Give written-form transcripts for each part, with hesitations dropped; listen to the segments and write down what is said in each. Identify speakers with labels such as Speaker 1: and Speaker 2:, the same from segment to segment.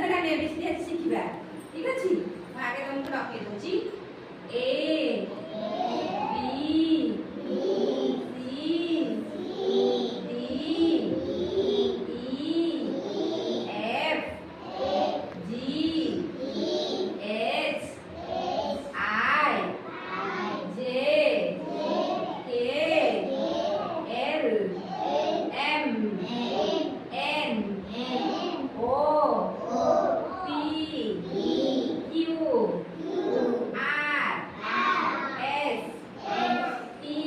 Speaker 1: धीरे आने एबीसीडी आज शिखिबा ठीक अछि मैं आगे तुमको रखे दोची A B C D E F G H I J K L M N O P Q R S T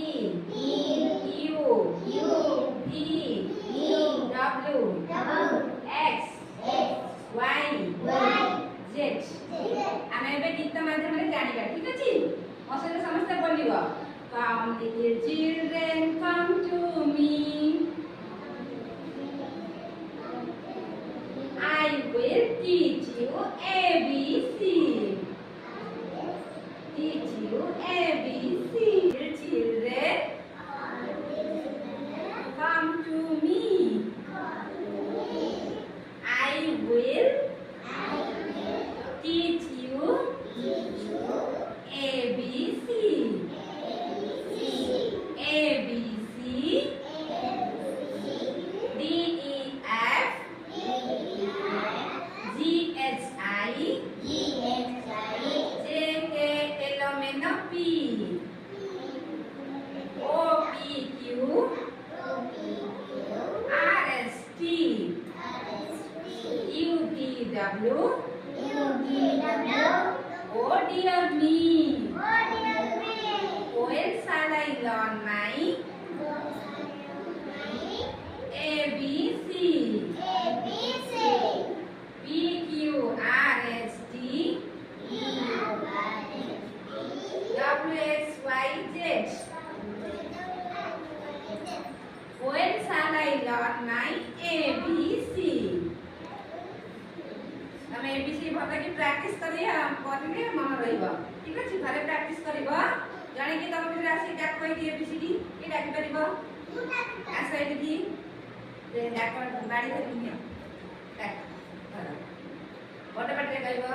Speaker 1: U V W X Y Z आमे एबे गीत माध्यम रे जानिबा ठीक अछि ମୋ ସହିତ ସମସ୍ତେ बोलिबो come little children come to me I will teach you ABC teach you ABC little children come to me I will teach you ABC ABC D E F G H I J K L M N O P O P Q R S T U V W O dear me Koel shall I learn my A B C P Q R S T W X Y Z Koel shall I learn my A B C हम ABC भला की practice करिए करले मन रहइबो ठीक अछि घरे practice करबो जाने कि तब फिर आसी डाक कोइ दी एबीसीडी के डाक परबो आसे दी जे डाक गाड़ी धरि नियो डाक बड़ा बटे कहबो